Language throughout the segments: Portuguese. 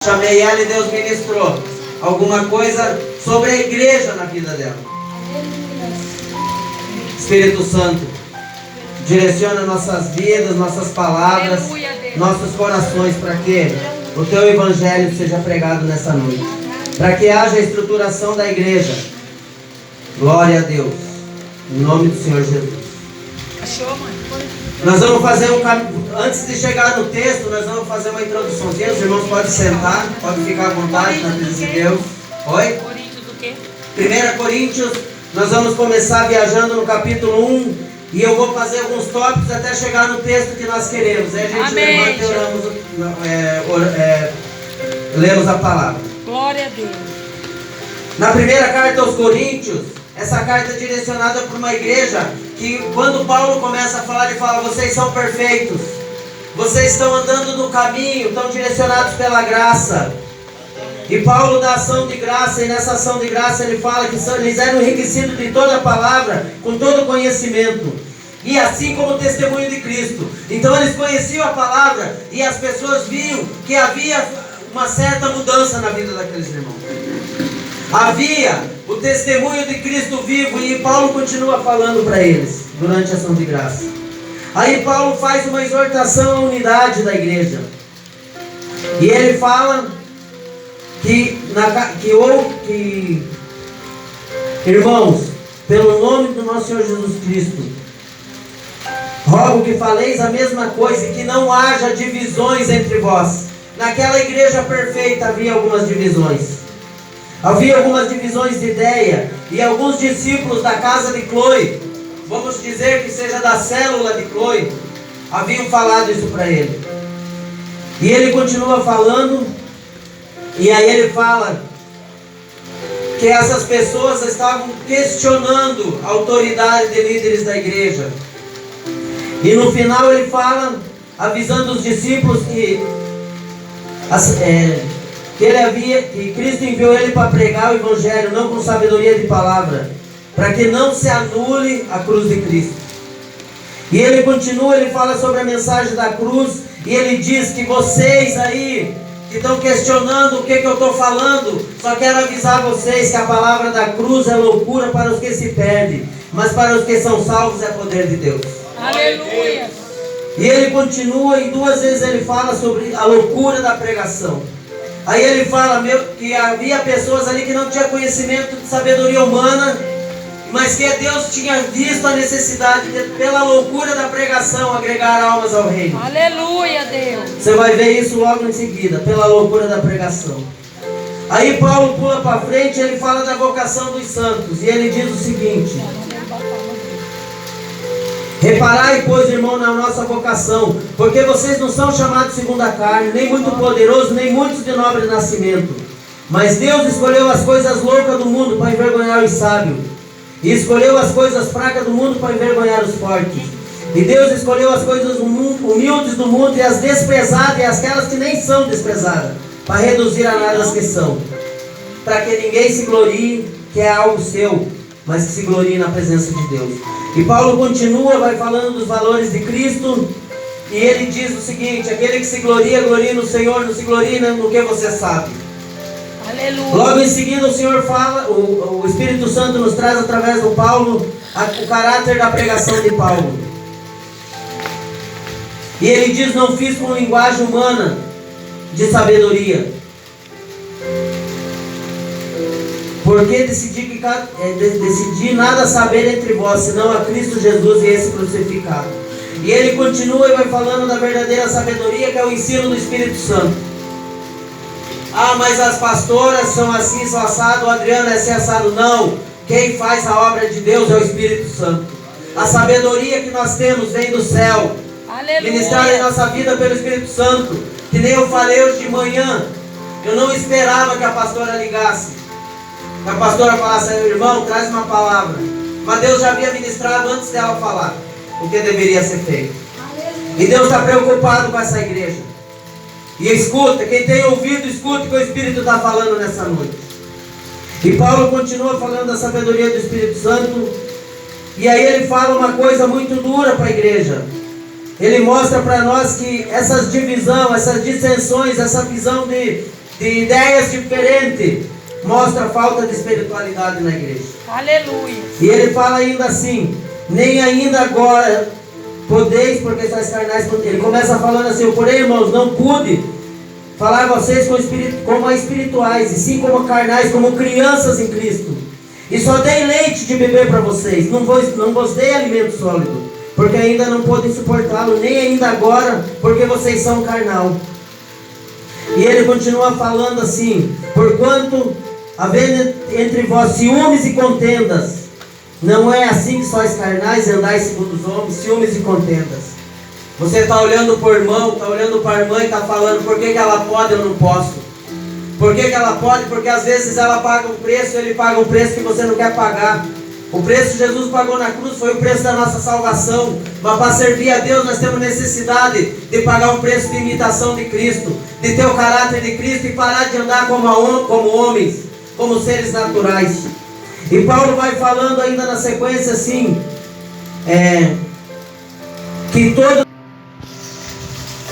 Chamei ela e Deus ministrou alguma coisa sobre a igreja na vida dela. Espírito Santo, direciona nossas vidas, nossas palavras, nossos corações para que o Teu Evangelho seja pregado nessa noite. Para que haja estruturação da igreja. Glória a Deus. Em nome do Senhor Jesus. Achou, mãe? Nós vamos fazer antes de chegar no texto, nós vamos fazer uma introduçãozinha. Os irmãos podem sentar, podem ficar à vontade na presença de Deus. Oi? Coríntios do quê? 1 Coríntios, nós vamos começar viajando no capítulo 1 e eu vou fazer alguns tópicos até chegar no texto que nós queremos. Aí a gente levanta e lemos a palavra. Glória a Deus. Na primeira carta aos Coríntios, essa carta é direcionada para uma igreja que, quando Paulo começa a falar, ele fala: vocês são perfeitos, vocês estão andando no caminho, estão direcionados pela graça. E Paulo dá ação de graça, e nessa ação de graça ele fala que eles eram enriquecidos de toda a palavra, com todo o conhecimento, e assim como o testemunho de Cristo. Então eles conheciam a palavra, e as pessoas viam que havia uma certa mudança na vida daqueles irmãos. Havia o testemunho de Cristo vivo, e Paulo continua falando para eles durante a ação de graça. Aí Paulo faz uma exortação à unidade da igreja, e ele fala que irmãos, pelo nome do nosso Senhor Jesus Cristo, rogo que faleis a mesma coisa e que não haja divisões entre vós. Naquela igreja perfeita havia algumas divisões. Havia algumas divisões de ideia, e alguns discípulos da casa de Cloe, vamos dizer que seja da célula de Cloe, haviam falado isso para ele. E ele continua falando, e aí ele fala que essas pessoas estavam questionando a autoridade de líderes da igreja. E no final ele fala, avisando os discípulos que Cristo enviou ele para pregar o Evangelho, não com sabedoria de palavra, para que não se anule a cruz de Cristo. E ele continua, ele fala sobre a mensagem da cruz, e ele diz que vocês aí, que estão questionando o que eu estou falando, só quero avisar vocês que a palavra da cruz é loucura para os que se perdem, mas para os que são salvos é poder de Deus. Aleluia. E ele continua, e duas vezes ele fala sobre a loucura da pregação. Aí ele fala que havia pessoas ali que não tinham conhecimento de sabedoria humana, mas que Deus tinha visto a necessidade de, pela loucura da pregação, agregar almas ao reino. Aleluia, Deus. Você vai ver isso logo em seguida, pela loucura da pregação. Aí Paulo pula para frente, ele fala da vocação dos santos, e ele diz o seguinte: reparai, pois, irmão, na nossa vocação, porque vocês não são chamados segundo a carne, nem muito poderosos, nem muitos de nobre nascimento. Mas Deus escolheu as coisas loucas do mundo para envergonhar os sábios, e escolheu as coisas fracas do mundo para envergonhar os fortes. E Deus escolheu as coisas humildes do mundo e as desprezadas e aquelas que nem são desprezadas, para reduzir a nada as que são, para que ninguém se glorie que é algo seu, mas que se glorie na presença de Deus. E Paulo continua, vai falando dos valores de Cristo, e ele diz o seguinte: aquele que se gloria, gloria no Senhor, não se gloria no que você sabe. Aleluia. Logo em seguida o Senhor fala, o Espírito Santo nos traz através do Paulo o caráter da pregação de Paulo. E ele diz: não fiz com linguagem humana de sabedoria, porque decidi nada saber entre vós, senão a Cristo Jesus e esse crucificado. E ele continua e vai falando da verdadeira sabedoria, que é o ensino do Espírito Santo. Ah, mas as pastoras são assim, são assado, o Adriano é assim assado. Não, quem faz a obra de Deus é o Espírito Santo. A sabedoria que nós temos vem do céu. Aleluia. Ministrada em nossa vida pelo Espírito Santo. Que nem eu falei hoje de manhã, eu não esperava que a pastora ligasse, que a pastora falasse: irmão, traz uma palavra. Mas Deus já havia ministrado antes dela falar o que deveria ser feito. E Deus está preocupado com essa igreja. E escuta, quem tem ouvido, escuta o que o Espírito está falando nessa noite. E Paulo continua falando da sabedoria do Espírito Santo. E aí ele fala uma coisa muito dura para a igreja. Ele mostra para nós que essas divisões, essas dissensões, essa visão de de ideias diferentes, mostra a falta de espiritualidade na igreja. Aleluia. E ele fala ainda assim: nem ainda agora podeis, porque sois carnais. Ele começa falando assim: porém, irmãos, não pude falar vocês como espirituais, e sim como carnais, como crianças em Cristo. E só dei leite de beber para vocês, não vos dei alimento sólido, porque ainda não podem suportá-lo, nem ainda agora, porque vocês são carnal. E ele continua falando assim: porquanto havendo entre vós ciúmes e contendas, não é assim que sois carnais e andais segundo os homens, ciúmes e contendas. Você está olhando para o irmão, está olhando para a irmã e está falando: por que ela pode e eu não posso? Por que ela pode? Porque às vezes ela paga um preço, ele paga um preço que você não quer pagar. O preço que Jesus pagou na cruz foi o preço da nossa salvação. Mas para servir a Deus nós temos necessidade de pagar um preço de imitação de Cristo, de ter o caráter de Cristo e parar de andar como homens, como seres naturais. E Paulo vai falando ainda na sequência assim, que todo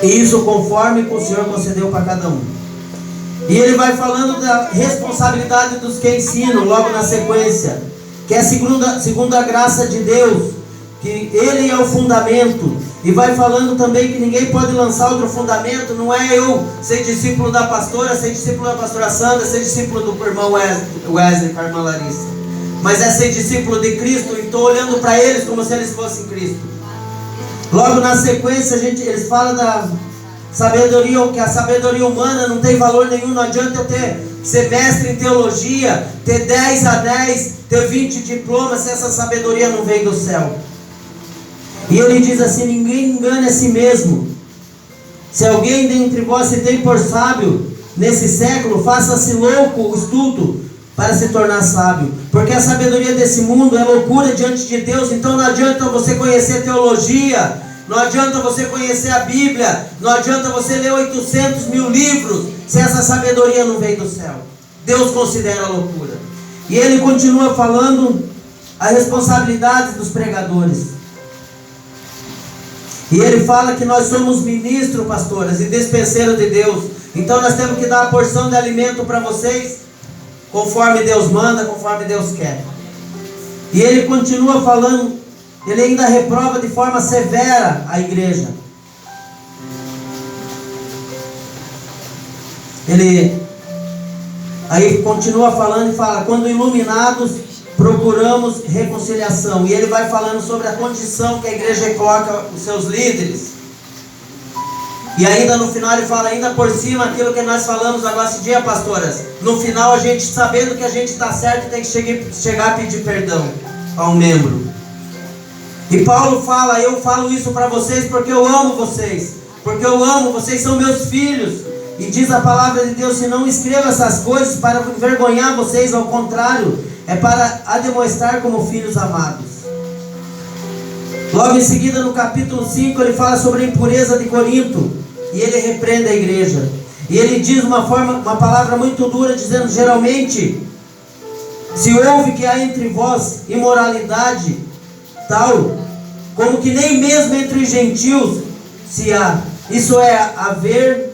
isso conforme o Senhor concedeu para cada um. E ele vai falando da responsabilidade dos que ensinam logo na sequência, que é segundo a graça de Deus, que Ele é o fundamento. E vai falando também que ninguém pode lançar outro fundamento. Não é eu ser discípulo da pastora, ser discípulo da pastora Sandra, ser discípulo do irmão Wesley, com a irmã Larissa, mas é ser discípulo de Cristo. E estou olhando para eles como se eles fossem Cristo. Logo na sequência eles falam da sabedoria, que a sabedoria humana não tem valor nenhum. Não adianta eu ser mestre em teologia, ter 10 anéis, ter 20 diplomas, se essa sabedoria não vem do céu. E ele diz assim: ninguém engane a si mesmo. Se alguém dentre vós se tem por sábio nesse século, faça-se louco o estudo para se tornar sábio, porque a sabedoria desse mundo é loucura diante de Deus. Então não adianta você conhecer teologia, não adianta você conhecer a Bíblia, não adianta você ler 800 mil livros, se essa sabedoria não vem do céu. Deus considera loucura. E ele continua falando a responsabilidade dos pregadores. E ele fala que nós somos ministros, pastoras, e despenseiros de Deus. Então nós temos que dar a porção de alimento para vocês, conforme Deus manda, conforme Deus quer. E ele continua falando, ele ainda reprova de forma severa a igreja. Ele aí continua falando e fala: quando iluminados procuramos reconciliação. E ele vai falando sobre a condição que a igreja coloca os seus líderes. E ainda no final ele fala ainda por cima aquilo que nós falamos agora esse dia, pastoras. No final a gente, sabendo que a gente está certo, tem que chegar a pedir perdão ao membro. E Paulo fala: eu falo isso para vocês porque eu amo vocês. Porque eu amo, vocês são meus filhos. E diz a palavra de Deus: se não escrevo essas coisas para envergonhar vocês, ao contrário, é para a demonstrar como filhos amados. Logo em seguida, no capítulo 5, ele fala sobre a impureza de Corinto. E ele repreende a igreja. E ele diz uma palavra muito dura, dizendo: geralmente, se ouve que há entre vós imoralidade tal, como que nem mesmo entre os gentios se há. Isso é haver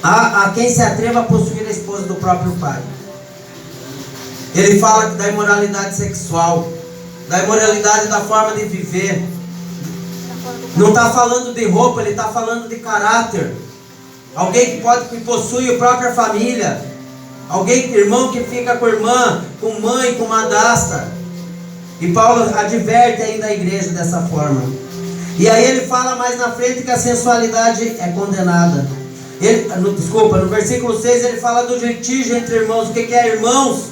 a quem se atreva a possuir a esposa do próprio pai. Ele fala da imoralidade sexual, da imoralidade da forma de viver. Não está falando de roupa, ele está falando de caráter. Alguém que possui a própria família. Alguém, irmão que fica com irmã, com mãe, com madrasta. E Paulo adverte ainda a igreja dessa forma. E aí ele fala mais na frente que a sensualidade é condenada. No versículo 6 ele fala do litígio entre irmãos. O que é irmãos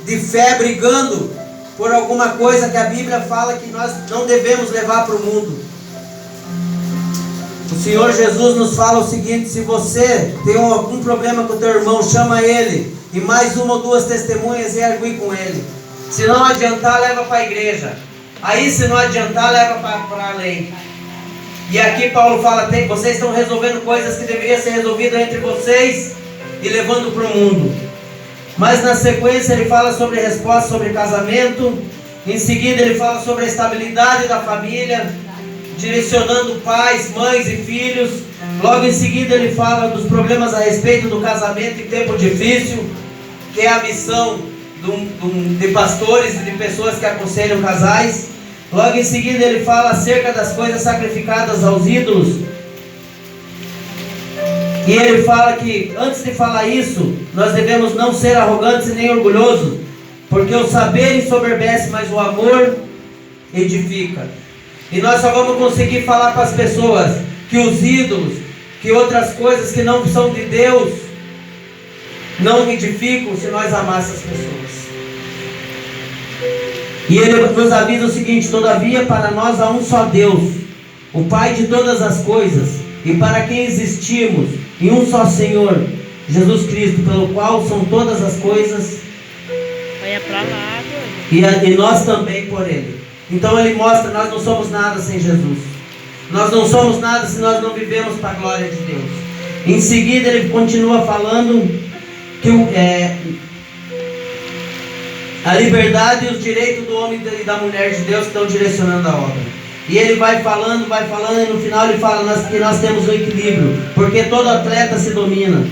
de fé brigando por alguma coisa que a Bíblia fala que nós não devemos levar para o mundo. O Senhor Jesus nos fala o seguinte: se você tem algum problema com o teu irmão, chama ele, e mais uma ou duas testemunhas, e argue com ele. Se não adiantar, leva para a igreja. Aí se não adiantar, leva para a lei. E aqui Paulo fala: vocês estão resolvendo coisas que deveriam ser resolvidas entre vocês e levando para o mundo. Mas na sequência ele fala sobre resposta sobre casamento. Em seguida ele fala sobre a estabilidade da família. direcionando pais, mães e filhos. Logo em seguida ele fala dos problemas a respeito do casamento em tempo difícil, que é a missão de pastores e de pessoas que aconselham casais. Logo em seguida ele fala acerca das coisas sacrificadas aos ídolos. E ele fala que antes de falar isso, nós devemos não ser arrogantes e nem orgulhosos, porque o saber ensoberbece, mas o amor edifica. E nós só vamos conseguir falar para as pessoas que os ídolos, que outras coisas que não são de Deus, não edificam se nós amarmos as pessoas. E ele nos avisa o seguinte: todavia para nós há um só Deus, o Pai de todas as coisas, e para quem existimos, e um só Senhor, Jesus Cristo, pelo qual são todas as coisas, Olha pra lá, e nós também por Ele. Então ele mostra, nós não somos nada sem Jesus. Nós não somos nada se nós não vivemos para a glória de Deus. Em seguida ele continua falando que a liberdade e os direitos do homem e da mulher de Deus que estão direcionando a obra. E ele vai falando, e no final ele fala que nós temos um equilíbrio, porque todo atleta se domina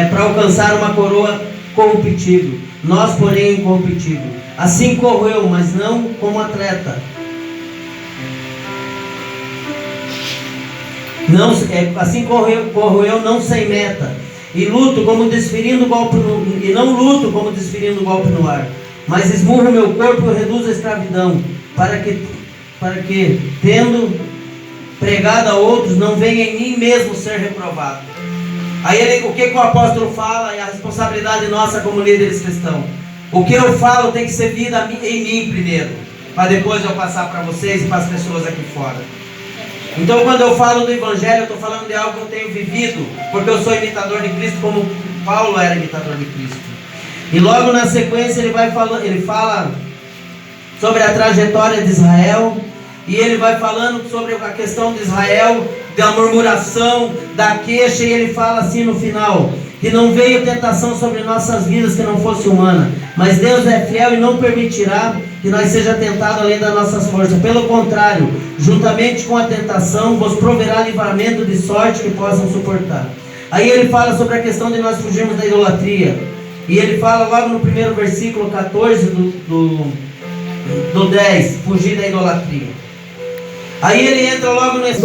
para alcançar uma coroa corruptível. Nós, porém, incorruptível. Assim corro eu, mas não como atleta. Não, assim corro eu não sem meta. E luto como desferindo golpe e não luto como desferindo golpe no ar. Mas esmurro meu corpo e reduzo a escravidão, para que, tendo pregado a outros, não venha em mim mesmo ser reprovado. Aí o que o apóstolo fala é a responsabilidade nossa como líderes cristãos. O que eu falo tem que ser vida em mim primeiro, para depois eu passar para vocês e para as pessoas aqui fora. Então quando eu falo do Evangelho, eu estou falando de algo que eu tenho vivido, porque eu sou imitador de Cristo, como Paulo era imitador de Cristo. E logo na sequência ele fala sobre a trajetória de Israel, e ele vai falando sobre a questão de Israel, da murmuração, da queixa, e ele fala assim no final: que não veio tentação sobre nossas vidas que não fosse humana, mas Deus é fiel e não permitirá que nós seja tentado além das nossas forças. Pelo contrário, juntamente com a tentação, vos proverá livramento de sorte que possam suportar. Aí ele fala sobre a questão de nós fugirmos da idolatria. E ele fala logo no primeiro versículo 14 do 10, fugir da idolatria. Aí ele entra logo nesse